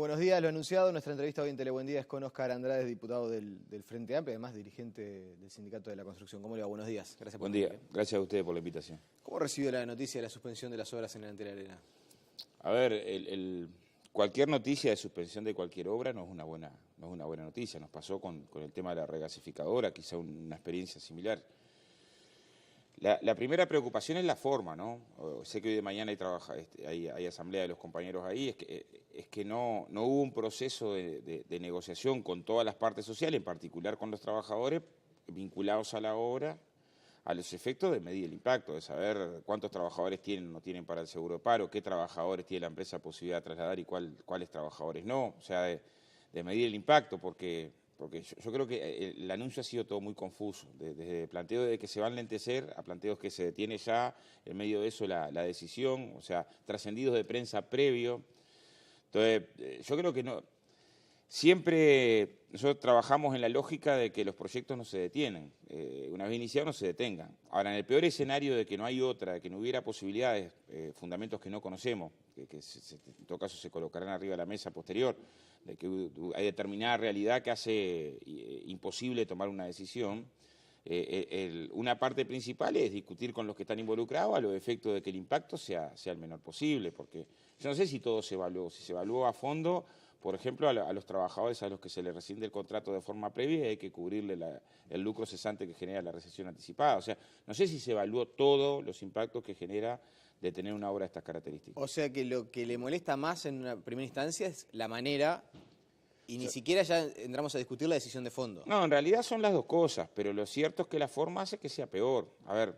buenos días. Lo anunciado, nuestra entrevista hoy en Telebuen Día es con Óscar Andrade, diputado del Frente Amplio, además dirigente del Sindicato de la Construcción. ¿Cómo le va? Buenos días. Gracias por venir. Buen día. Gracias a ustedes por la invitación. ¿Cómo recibió la noticia de la suspensión de las obras en el Antel Arena? A ver, cualquier noticia de suspensión de cualquier obra no es una buena noticia. Nos pasó con el tema de la regasificadora, quizá una experiencia similar. La primera preocupación es la forma, ¿no? Sé que hoy de mañana hay asamblea de los compañeros ahí, es que no hubo un proceso de negociación con todas las partes sociales, en particular con los trabajadores vinculados a la obra, a los efectos de medir el impacto, de saber cuántos trabajadores tienen o no tienen para el seguro de paro, qué trabajadores tiene la empresa posibilidad de trasladar y cuáles trabajadores no, o sea, de medir el impacto, porque yo creo que el anuncio ha sido todo muy confuso, desde planteo de que se va a enlentecer a planteos que se detiene ya, en medio de eso la decisión, o sea, trascendidos de prensa previo. Entonces, yo creo que no. Siempre nosotros trabajamos en la lógica de que los proyectos no se detienen, una vez iniciados no se detengan. Ahora, en el peor escenario de que no hay otra, de que no hubiera posibilidades, fundamentos que no conocemos, que en todo caso se colocarán arriba de la mesa posterior, de que hay determinada realidad que hace imposible tomar una decisión, una parte principal es discutir con los que están involucrados a los efectos de que el impacto sea el menor posible, porque yo no sé si todo se evaluó, si se evaluó a fondo. Por ejemplo, a los trabajadores a los que se les rescinde el contrato de forma previa hay que cubrirle el lucro cesante que genera la recesión anticipada. O sea, no sé si se evaluó todos los impactos que genera de tener una obra de estas características. O sea que lo que le molesta más en una primera instancia es la manera y ni siquiera ya entramos a discutir la decisión de fondo. No, en realidad son las dos cosas, pero lo cierto es que la forma hace que sea peor. A ver,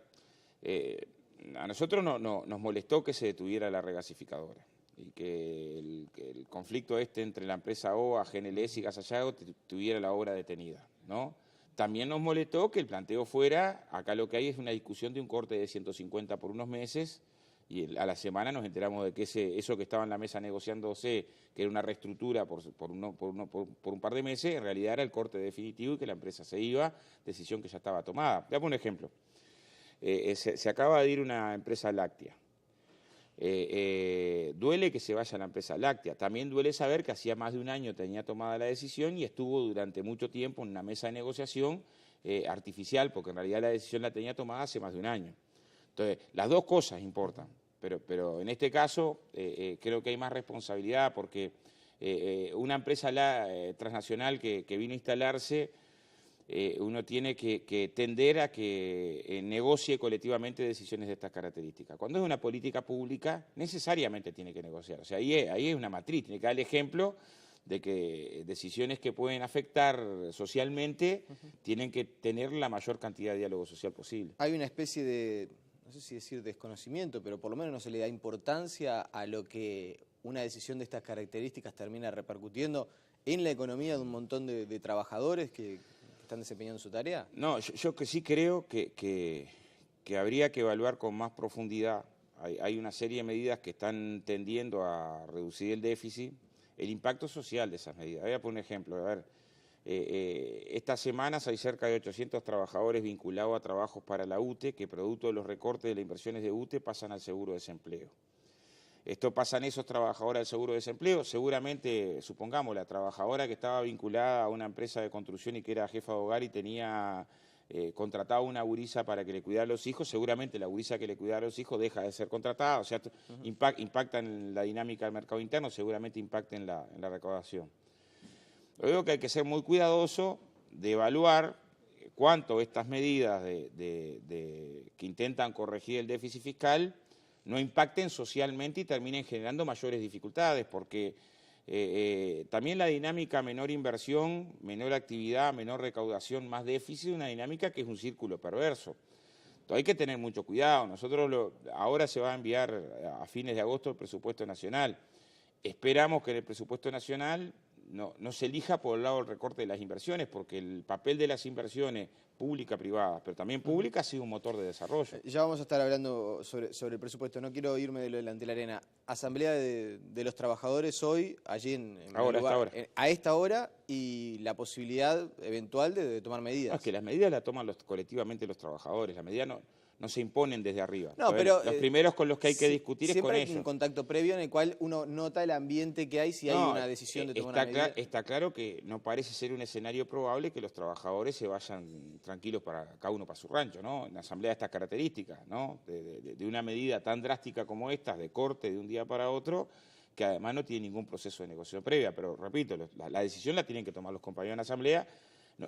a nosotros nos molestó que se detuviera la regasificadora y que el conflicto entre la empresa OA, GNLS y Gas Sayago tuviera la obra detenida, ¿no? También nos molestó que el planteo fuera, acá lo que hay es una discusión de un corte de 150 por unos meses y a la semana nos enteramos de que eso que estaba en la mesa negociándose, que era una reestructura por un par de meses, en realidad era el corte definitivo y que la empresa se iba, decisión que ya estaba tomada. Veamos un ejemplo. Se acaba de ir una empresa láctea. Duele que se vaya la empresa láctea, también duele saber que hacía más de un año tenía tomada la decisión y estuvo durante mucho tiempo en una mesa de negociación artificial, porque en realidad la decisión la tenía tomada hace más de un año. Entonces, las dos cosas importan, pero en este caso creo que hay más responsabilidad porque una empresa transnacional que vino a instalarse, uno tiene que tender a que negocie colectivamente decisiones de estas características. Cuando es una política pública, necesariamente tiene que negociar. O sea, ahí es una matriz, tiene que dar el ejemplo de que decisiones que pueden afectar socialmente tienen que tener la mayor cantidad de diálogo social posible. Hay una especie de, no sé si decir desconocimiento, pero por lo menos no se le da importancia a lo que una decisión de estas características termina repercutiendo en la economía de un montón de trabajadores que están desempeñando su tarea. No, yo que sí creo que habría que evaluar con más profundidad. Hay una serie de medidas que están tendiendo a reducir el déficit, el impacto social de esas medidas. Voy a poner un ejemplo. A ver, estas semanas hay cerca de 800 trabajadores vinculados a trabajos para la UTE que producto de los recortes de las inversiones de UTE pasan al seguro de desempleo. Esto pasan esos trabajadores al seguro de desempleo, seguramente, supongamos, la trabajadora que estaba vinculada a una empresa de construcción y que era jefa de hogar y tenía contratado una gurisa para que le cuidara a los hijos, seguramente la gurisa que le cuidara a los hijos deja de ser contratada, o sea, impacta en la dinámica del mercado interno, seguramente impacta en la recaudación. Yo creo que hay que ser muy cuidadoso de evaluar cuánto estas medidas que intentan corregir el déficit fiscal no impacten socialmente y terminen generando mayores dificultades, porque también la dinámica menor inversión, menor actividad, menor recaudación, más déficit, una dinámica que es un círculo perverso. Entonces hay que tener mucho cuidado. Nosotros ahora se va a enviar a fines de agosto el presupuesto nacional. Esperamos que en el presupuesto nacional no se elija por el lado del recorte de las inversiones, porque el papel de las inversiones públicas, privadas, pero también públicas, ha sido un motor de desarrollo. Ya vamos a estar hablando sobre el presupuesto, no quiero irme de lo del Antel Arena. Asamblea de los trabajadores hoy, allí a esta hora, y la posibilidad eventual de tomar medidas. No, es que las medidas las toman colectivamente los trabajadores, la medida no no se imponen desde arriba. No, Entonces, pero los primeros con los que hay que discutir es con siempre hay ellos. un contacto previo en el cual uno nota el ambiente que hay si hay una decisión de tomar una medida. Está claro que no parece ser un escenario probable que los trabajadores se vayan tranquilos cada uno para su rancho, ¿no? En la asamblea de estas características, ¿no? De una medida tan drástica como esta, de corte de un día para otro, que además no tiene ningún proceso de negociación previa. Pero repito, la decisión la tienen que tomar los compañeros en la asamblea.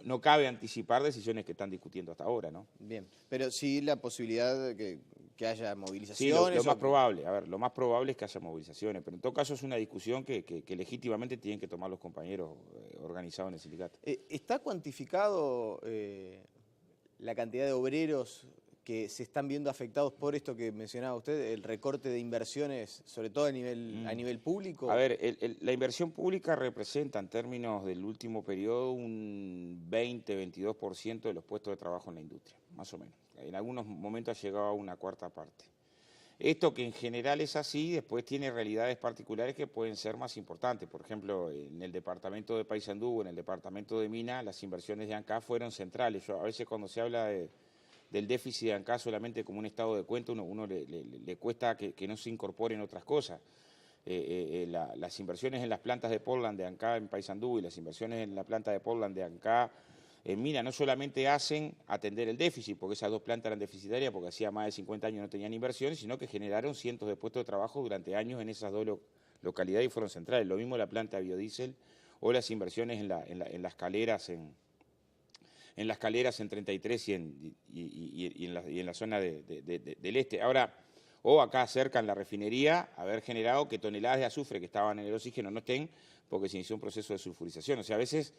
No cabe anticipar decisiones que están discutiendo hasta ahora, ¿no? Bien, pero sí la posibilidad de que haya movilizaciones. Sí, lo más probable, lo más probable es que haya movilizaciones, pero en todo caso es una discusión que legítimamente tienen que tomar los compañeros organizados en el sindicato. ¿Está cuantificado la cantidad de obreros que se están viendo afectados por esto que mencionaba usted, el recorte de inversiones, sobre todo a nivel público? A ver, la inversión pública representa en términos del último periodo un 20-22% de los puestos de trabajo en la industria, más o menos. En algunos momentos ha llegado a una cuarta parte. Esto que en general es así, después tiene realidades particulares que pueden ser más importantes. Por ejemplo, en el departamento de Paysandú, en el departamento de Mina, las inversiones de ANCA fueron centrales. A veces cuando se habla del déficit de ANCA solamente como un estado de cuenta, uno le cuesta que no se incorporen otras cosas. Las inversiones en las plantas de Portland de ANCA en Paysandú y las inversiones en la planta de Portland de ANCA en Mina no solamente hacen atender el déficit, porque esas dos plantas eran deficitarias porque hacía más de 50 años no tenían inversiones, sino que generaron cientos de puestos de trabajo durante años en esas dos localidades y fueron centrales. Lo mismo la planta de biodiesel o las inversiones en las caleras en las caleras en 33 y en la zona del este. Ahora, o acá cerca en la refinería, haber generado que toneladas de azufre que estaban en el oxígeno no estén porque se inició un proceso de sulfurización. O sea, a veces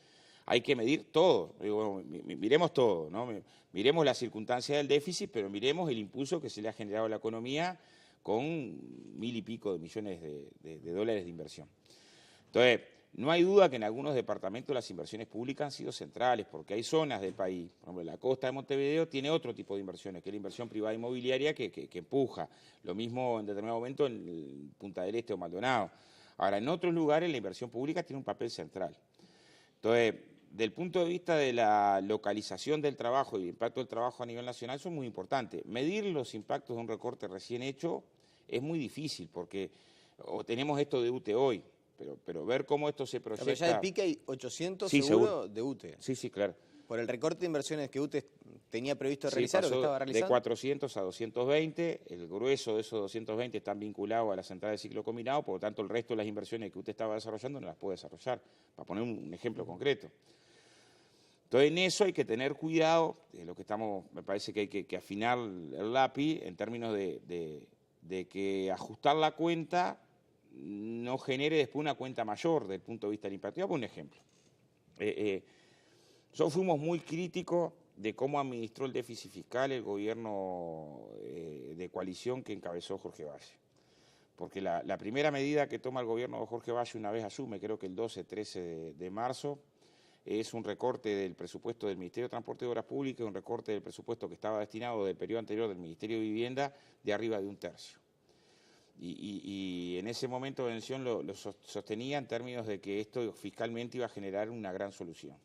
hay que medir todo. Digo, miremos todo, ¿no? Miremos las circunstancias del déficit, pero miremos el impulso que se le ha generado a la economía con 1.000 y pico de millones de dólares de inversión. Entonces, no hay duda que en algunos departamentos las inversiones públicas han sido centrales, porque hay zonas del país, por ejemplo, la costa de Montevideo tiene otro tipo de inversiones, que es la inversión privada inmobiliaria que empuja. Lo mismo en determinado momento en Punta del Este o Maldonado. Ahora, en otros lugares la inversión pública tiene un papel central. Entonces, del punto de vista de la localización del trabajo y el impacto del trabajo a nivel nacional son muy importantes. Medir los impactos de un recorte recién hecho es muy difícil, porque tenemos esto de UTE hoy, pero ver cómo esto se proyecta... Pero ya de pique hay 800 sí, seguro de UTE. Sí, claro. Por el recorte de inversiones que UTE tenía previsto realizar o que estaba realizando. De 400 a 220, el grueso de esos 220 están vinculados a la central de ciclo combinado, por lo tanto el resto de las inversiones que UTE estaba desarrollando no las puede desarrollar, para poner un ejemplo concreto. Entonces en eso hay que tener cuidado, lo que estamos, me parece que hay que afinar el lápiz en términos de que ajustar la cuenta no genere después una cuenta mayor desde el punto de vista del impacto. Voy a poner un ejemplo. Nosotros fuimos muy críticos de cómo administró el déficit fiscal el gobierno de coalición que encabezó Jorge Valle. Porque la primera medida que toma el gobierno de Jorge Valle una vez asume, creo que el 12-13 de marzo, es un recorte del presupuesto del Ministerio de Transporte y Obras Públicas, un recorte del presupuesto que estaba destinado del periodo anterior del Ministerio de Vivienda de arriba de 1/3. Y en ese momento Bención lo sostenía en términos de que esto fiscalmente iba a generar una gran solución.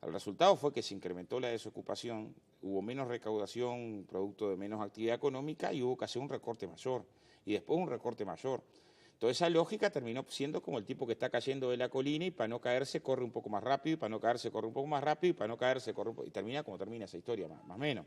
El resultado fue que se incrementó la desocupación, hubo menos recaudación producto de menos actividad económica y hubo que hacer un recorte mayor, y después un recorte mayor. Toda esa lógica terminó siendo como el tipo que está cayendo de la colina y para no caerse corre un poco más rápido, y para no caerse corre un poco más rápido, y para no caerse corre un poco... Y termina como termina esa historia, más o menos.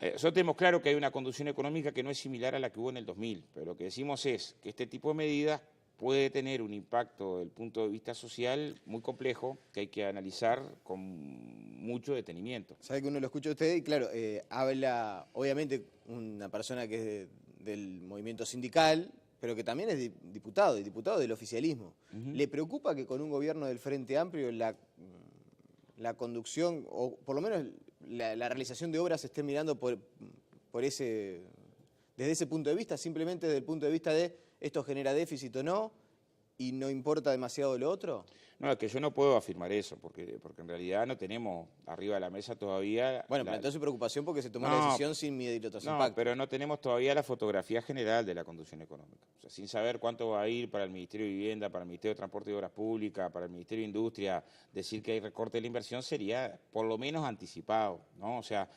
Nosotros tenemos claro que hay una conducción económica que no es similar a la que hubo en el 2000, pero lo que decimos es que este tipo de medidas puede tener un impacto desde el punto de vista social muy complejo, que hay que analizar con mucho detenimiento. Sabe que uno lo escucha a usted y claro, habla obviamente una persona que es del movimiento sindical, pero que también es diputado del oficialismo. ¿Le preocupa que con un gobierno del Frente Amplio la conducción, o por lo menos la realización de obras se esté mirando desde ese punto de vista, simplemente desde el punto de vista de esto genera déficit o no, y no importa demasiado lo otro? No, es que yo no puedo afirmar eso, porque en realidad no tenemos arriba de la mesa todavía... Bueno, planteó su preocupación porque se tomó la decisión sin medir otros impactos. No, pero no tenemos todavía la fotografía general de la conducción económica. O sea, sin saber cuánto va a ir para el Ministerio de Vivienda, para el Ministerio de Transporte y Obras Públicas, para el Ministerio de Industria, decir que hay recorte de la inversión sería por lo menos anticipado, ¿no? O sea,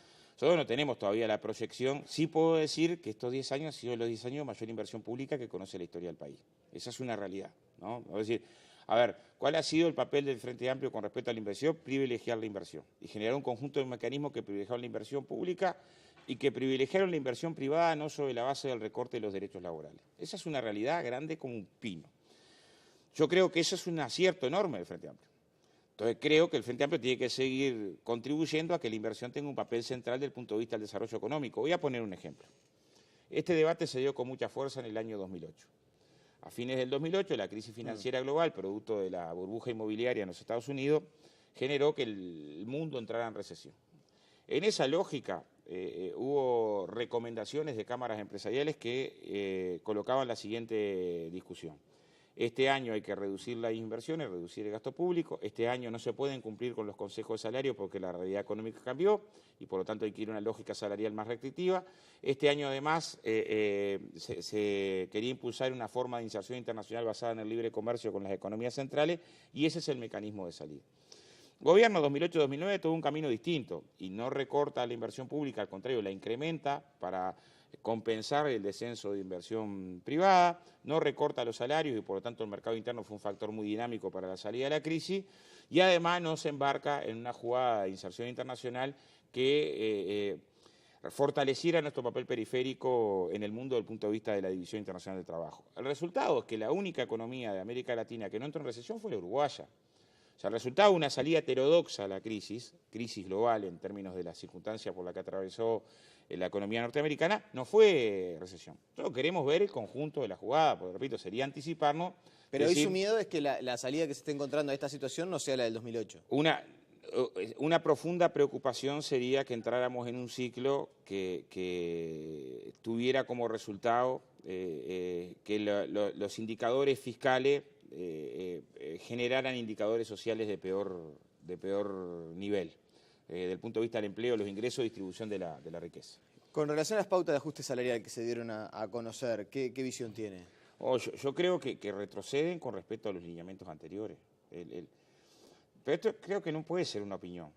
Nosotros no tenemos todavía la proyección. Sí puedo decir que estos 10 años han sido los 10 años de mayor inversión pública que conoce la historia del país. Esa es una realidad, ¿no? Es decir, a ver, ¿cuál ha sido el papel del Frente Amplio con respecto a la inversión? Privilegiar la inversión y generar un conjunto de mecanismos que privilegiaron la inversión pública y que privilegiaron la inversión privada no sobre la base del recorte de los derechos laborales. Esa es una realidad grande como un pino. Yo creo que eso es un acierto enorme del Frente Amplio. Entonces creo que el Frente Amplio tiene que seguir contribuyendo a que la inversión tenga un papel central desde el punto de vista del desarrollo económico. Voy a poner un ejemplo. Este debate se dio con mucha fuerza en el año 2008. A fines del 2008, la crisis financiera global, producto de la burbuja inmobiliaria en los Estados Unidos, generó que el mundo entrara en recesión. En esa lógica hubo recomendaciones de cámaras empresariales que colocaban la siguiente discusión. Este año hay que reducir las inversiones, reducir el gasto público. Este año no se pueden cumplir con los consejos de salario porque la realidad económica cambió y por lo tanto hay que ir a una lógica salarial más restrictiva. Este año además se quería impulsar una forma de inserción internacional basada en el libre comercio con las economías centrales y ese es el mecanismo de salida. Gobierno 2008-2009 tuvo un camino distinto y no recorta la inversión pública, al contrario, la incrementa para compensar el descenso de inversión privada, no recorta los salarios y por lo tanto el mercado interno fue un factor muy dinámico para la salida de la crisis y además no se embarca en una jugada de inserción internacional que fortaleciera nuestro papel periférico en el mundo desde el punto de vista de la División Internacional del Trabajo. El resultado es que la única economía de América Latina que no entró en recesión fue la uruguaya. O sea, el resultado de una salida heterodoxa a la crisis global en términos de las circunstancias por las que atravesó la economía norteamericana, no fue recesión. Nosotros queremos ver el conjunto de la jugada, porque repito, sería anticiparnos. Pero hoy su miedo es que la salida que se esté encontrando a esta situación no sea la del 2008. Una profunda preocupación sería que entráramos en un ciclo que tuviera como resultado que los indicadores fiscales generaran indicadores sociales de peor nivel, desde el punto de vista del empleo, los ingresos y distribución de la riqueza. Con relación a las pautas de ajuste salarial que se dieron a conocer, ¿qué visión tiene? Yo creo que retroceden con respecto a los lineamientos anteriores. Pero esto creo que no puede ser una opinión.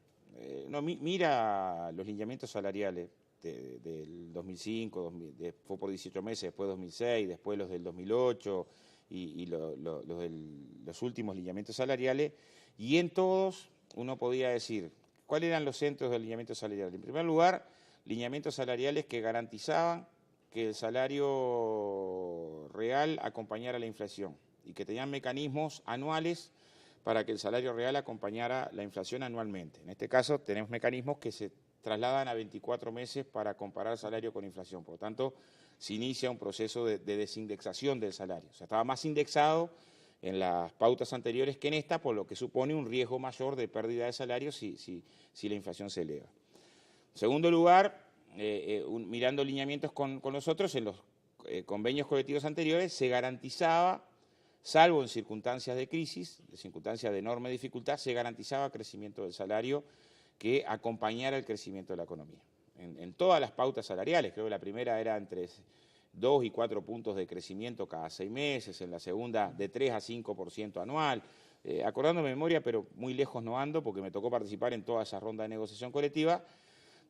Mira los lineamientos salariales del 2005, fue por 18 meses, después 2006, después los del 2008 y los últimos lineamientos salariales, y en todos uno podía decir, ¿cuáles eran los centros del lineamiento salarial? En primer lugar, lineamientos salariales que garantizaban que el salario real acompañara la inflación y que tenían mecanismos anuales para que el salario real acompañara la inflación anualmente. En este caso tenemos mecanismos que se trasladan a 24 meses para comparar salario con inflación. Por lo tanto, se inicia un proceso de desindexación del salario. O sea, estaba más indexado en las pautas anteriores que en esta, por lo que supone un riesgo mayor de pérdida de salario si la inflación se eleva. En segundo lugar, mirando lineamientos con los otros, en los convenios colectivos anteriores se garantizaba, salvo en circunstancias de crisis, de circunstancias de enorme dificultad, se garantizaba crecimiento del salario que acompañara el crecimiento de la economía. En todas las pautas salariales, creo que la primera era entre 2 y 4 puntos de crecimiento cada 6 meses, en la segunda de 3 a 5% anual. Acordando de memoria, pero muy lejos no ando porque me tocó participar en toda esa ronda de negociación colectiva,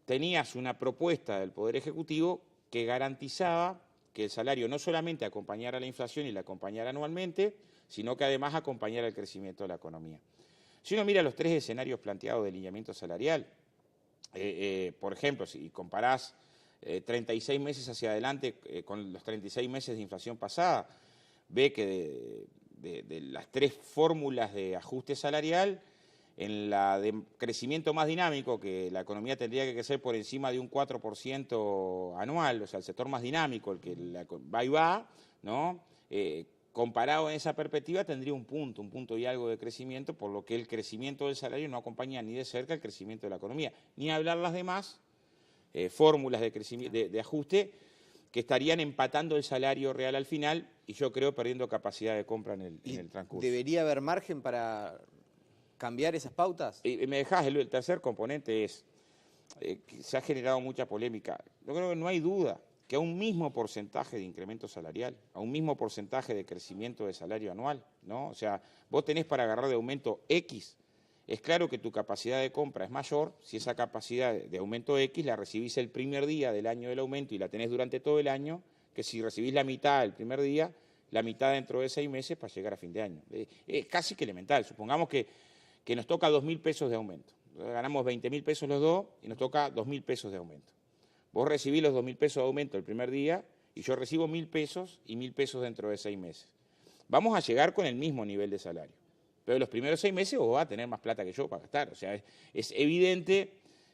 tenías una propuesta del Poder Ejecutivo que garantizaba que el salario no solamente acompañara la inflación y la acompañara anualmente, sino que además acompañara el crecimiento de la economía. Si uno mira los 3 escenarios planteados de lineamiento salarial, por ejemplo, si comparás 36 meses hacia adelante con los 36 meses de inflación pasada, ve que de las 3 fórmulas de ajuste salarial, en la de crecimiento más dinámico, que la economía tendría que crecer por encima de un 4% anual, o sea, el sector más dinámico, el que va y va, ¿no? Comparado en esa perspectiva tendría un punto y algo de crecimiento, por lo que el crecimiento del salario no acompaña ni de cerca el crecimiento de la economía, ni hablar las demás fórmulas de ajuste que estarían empatando el salario real al final y yo creo perdiendo capacidad de compra en el transcurso. ¿Debería haber margen para cambiar esas pautas? Me dejás, el tercer componente es, que se ha generado mucha polémica. Yo creo que no hay duda que a un mismo porcentaje de incremento salarial, a un mismo porcentaje de crecimiento de salario anual, ¿no? O sea, vos tenés para agarrar de aumento X es claro que tu capacidad de compra es mayor si esa capacidad de aumento X la recibís el primer día del año del aumento y la tenés durante todo el año, que si recibís la mitad el primer día, la mitad dentro de 6 meses para llegar a fin de año. Es casi que elemental. Supongamos que nos toca 2.000 pesos de aumento. Ganamos 20.000 pesos los dos y nos toca 2.000 pesos de aumento. Vos recibís los 2.000 pesos de aumento el primer día y yo recibo 1.000 pesos y 1.000 pesos dentro de 6 meses. Vamos a llegar con el mismo nivel de salario. Pero los primeros 6 meses vos vas a tener más plata que yo para gastar. O sea, es evidente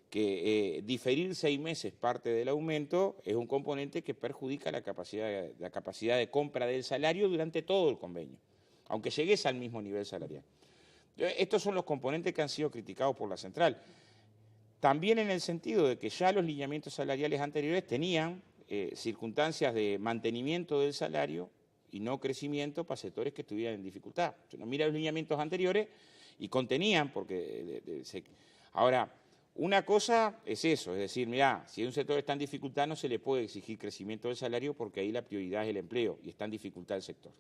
que diferir 6 meses parte del aumento es un componente que perjudica la capacidad de compra del salario durante todo el convenio, aunque llegues al mismo nivel salarial. Estos son los componentes que han sido criticados por la central. También en el sentido de que ya los lineamientos salariales anteriores tenían circunstancias de mantenimiento del salario y no crecimiento para sectores que estuvieran en dificultad. Uno mira los lineamientos anteriores y contenían, porque ahora, una cosa es eso, es decir, mirá, si un sector está en dificultad no se le puede exigir crecimiento del salario porque ahí la prioridad es el empleo y está en dificultad el sector.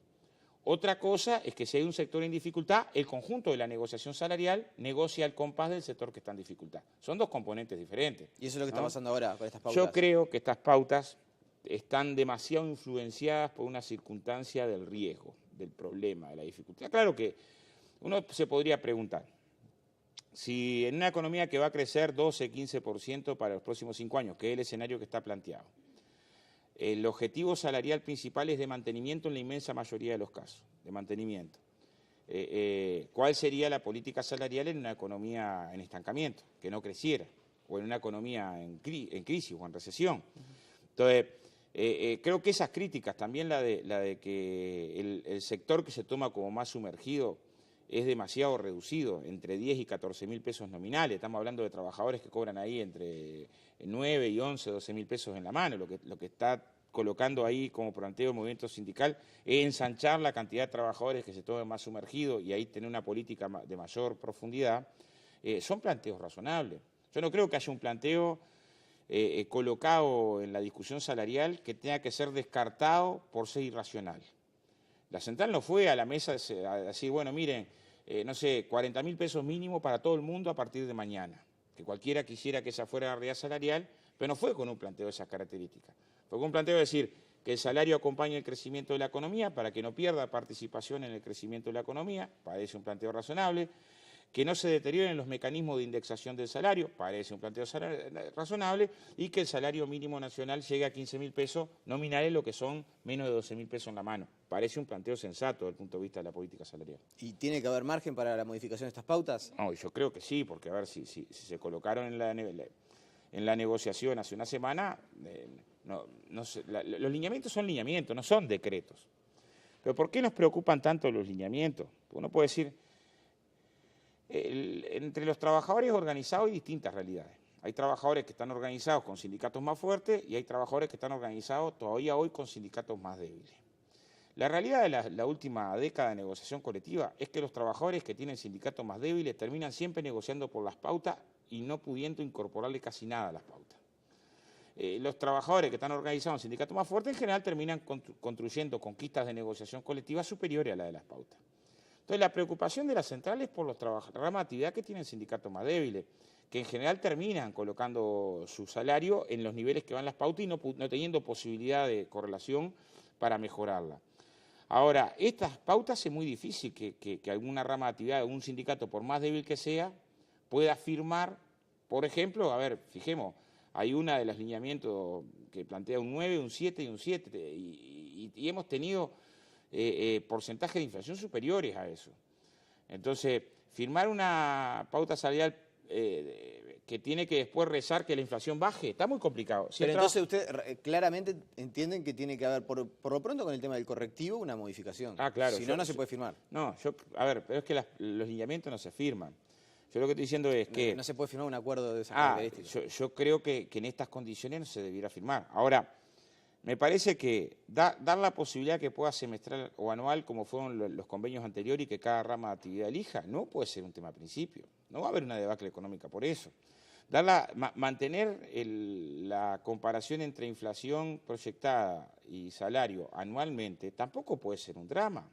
Otra cosa es que si hay un sector en dificultad, el conjunto de la negociación salarial negocia al compás del sector que está en dificultad. Son dos componentes diferentes. Y eso es lo que está pasando ahora con estas pautas. Yo creo que estas pautas están demasiado influenciadas por una circunstancia del riesgo, del problema, de la dificultad. Claro que uno se podría preguntar, si en una economía que va a crecer 12, 15% para los próximos 5 años, que es el escenario que está planteado, el objetivo salarial principal es de mantenimiento en la inmensa mayoría de los casos, de mantenimiento. ¿Cuál sería la política salarial en una economía en estancamiento, que no creciera, o en una economía en crisis o en recesión? Entonces, creo que esas críticas, también la de que el sector que se toma como más sumergido es demasiado reducido, entre 10 y 14.000 pesos nominales. Estamos hablando de trabajadores que cobran ahí entre 9 y 11, 12.000 pesos en la mano. Lo que está colocando ahí como planteo el movimiento sindical es ensanchar la cantidad de trabajadores que se tomen más sumergidos y ahí tener una política de mayor profundidad. Son planteos razonables. Yo no creo que haya un planteo colocado en la discusión salarial que tenga que ser descartado por ser irracional. La central no fue a la mesa a decir, bueno, miren, no sé, 40.000 pesos mínimo para todo el mundo a partir de mañana. Que cualquiera quisiera que esa fuera la realidad salarial, pero no fue con un planteo de esas características. Fue con un planteo de decir que el salario acompañe el crecimiento de la economía para que no pierda participación en el crecimiento de la economía, parece un planteo razonable. Que no se deterioren los mecanismos de indexación del salario, parece un planteo razonable, y que el salario mínimo nacional llegue a 15.000 pesos nominales, lo que son menos de 12.000 pesos en la mano. Parece un planteo sensato desde el punto de vista de la política salarial. ¿Y tiene que haber margen para la modificación de estas pautas? No, yo creo que sí, porque a ver, si se colocaron en la negociación hace una semana, los lineamientos son lineamientos, no son decretos. Pero ¿por qué nos preocupan tanto los lineamientos? Uno puede decir, entre los trabajadores organizados hay distintas realidades. Hay trabajadores que están organizados con sindicatos más fuertes y hay trabajadores que están organizados todavía hoy con sindicatos más débiles. La realidad de la última década de negociación colectiva es que los trabajadores que tienen sindicatos más débiles terminan siempre negociando por las pautas y no pudiendo incorporarle casi nada a las pautas. Los trabajadores que están organizados en sindicatos más fuertes en general terminan construyendo conquistas de negociación colectiva superiores a la de las pautas. Entonces, la preocupación de la central es por los trabajadores, rama de actividad que tienen sindicatos más débiles, que en general terminan colocando su salario en los niveles que van las pautas y no teniendo posibilidad de correlación para mejorarla. Ahora, estas pautas es muy difícil que alguna rama de actividad, un sindicato, por más débil que sea, pueda firmar, por ejemplo, a ver, fijemos, hay una de los lineamientos que plantea un 9, un 7 y un 7, y hemos tenido porcentajes de inflación superiores a eso. Entonces, firmar una pauta salarial que tiene que después rezar que la inflación baje, está muy complicado. Pero entonces ustedes claramente entienden que tiene que haber, por lo pronto con el tema del correctivo, una modificación. Ah, claro. Si no, no se puede firmar. No, a ver, pero es que los lineamientos no se firman. Yo lo que estoy diciendo es que... No se puede firmar un acuerdo de esa característica. Yo creo que en estas condiciones no se debiera firmar. Ahora, me parece que dar la posibilidad que pueda semestral o anual, como fueron los convenios anteriores, y que cada rama de actividad elija, no puede ser un tema a principio. No va a haber una debacle económica por eso. Mantener la comparación entre inflación proyectada y salario anualmente tampoco puede ser un drama.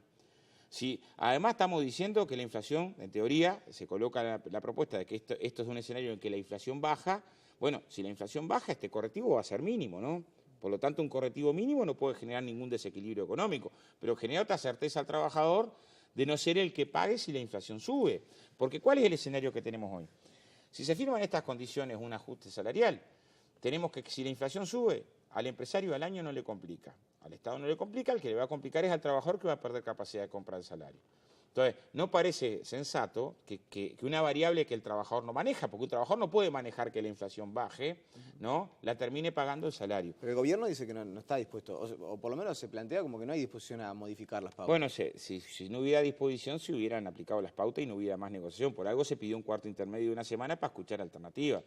Si además estamos diciendo que la inflación, en teoría, se coloca la propuesta de que esto es un escenario en que la inflación baja, bueno, si la inflación baja, este correctivo va a ser mínimo, ¿no? Por lo tanto, un correctivo mínimo no puede generar ningún desequilibrio económico, pero genera otra certeza al trabajador de no ser el que pague si la inflación sube. Porque ¿cuál es el escenario que tenemos hoy? Si se firma en estas condiciones un ajuste salarial, tenemos que, si la inflación sube, al empresario al año no le complica, al Estado no le complica, el que le va a complicar es al trabajador que va a perder capacidad de compra del salario. Entonces, no parece sensato que una variable que el trabajador no maneja, porque un trabajador no puede manejar que la inflación baje, ¿no?, la termine pagando el salario. Pero el gobierno dice que no está dispuesto, o por lo menos se plantea como que no hay disposición a modificar las pautas. Bueno, si no hubiera disposición, se hubieran aplicado las pautas y no hubiera más negociación. Por algo se pidió un cuarto intermedio de una semana para escuchar alternativas.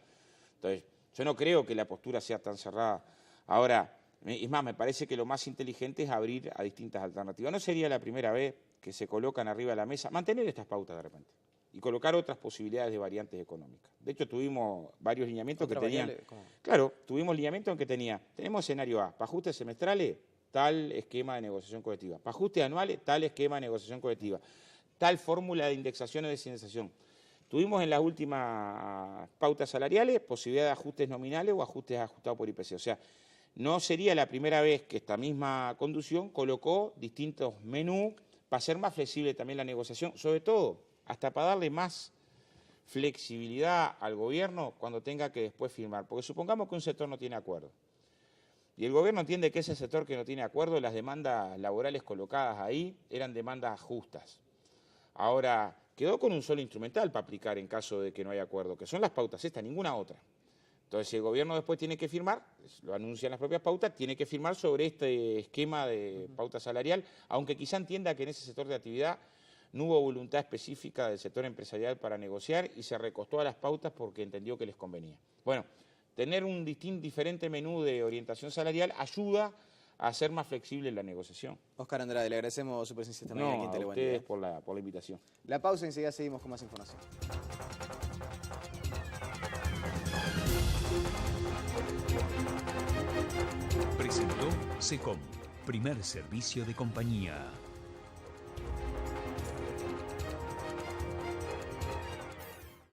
Entonces, yo no creo que la postura sea tan cerrada. Ahora, es más, me parece que lo más inteligente es abrir a distintas alternativas. No sería la primera vez que se colocan arriba de la mesa, mantener estas pautas de repente y colocar otras posibilidades de variantes económicas. De hecho, tuvimos varios lineamientos que tenían... Claro, tuvimos lineamientos en que tenemos escenario A, para ajustes semestrales, tal esquema de negociación colectiva, para ajustes anuales, tal esquema de negociación colectiva, tal fórmula de indexación o desindexación. Tuvimos en las últimas pautas salariales posibilidad de ajustes nominales o ajustes ajustados por IPC. O sea, no sería la primera vez que esta misma conducción colocó distintos menús para hacer más flexible también la negociación, sobre todo hasta para darle más flexibilidad al gobierno cuando tenga que después firmar. Porque supongamos que un sector no tiene acuerdo y el gobierno entiende que ese sector que no tiene acuerdo, las demandas laborales colocadas ahí eran demandas justas. Ahora, quedó con un solo instrumental para aplicar en caso de que no haya acuerdo, que son las pautas estas, ninguna otra. Entonces, si el gobierno después tiene que firmar, lo anuncian las propias pautas, tiene que firmar sobre este esquema de pauta salarial, aunque quizá entienda que en ese sector de actividad no hubo voluntad específica del sector empresarial para negociar y se recostó a las pautas porque entendió que les convenía. Bueno, tener un diferente menú de orientación salarial ayuda a hacer más flexible la negociación. Oscar Andrade, le agradecemos su presencia esta mañana aquí en A Teleguandía. ustedes por la invitación. La pausa y enseguida seguimos con más información. Presentó SECOM, primer servicio de compañía.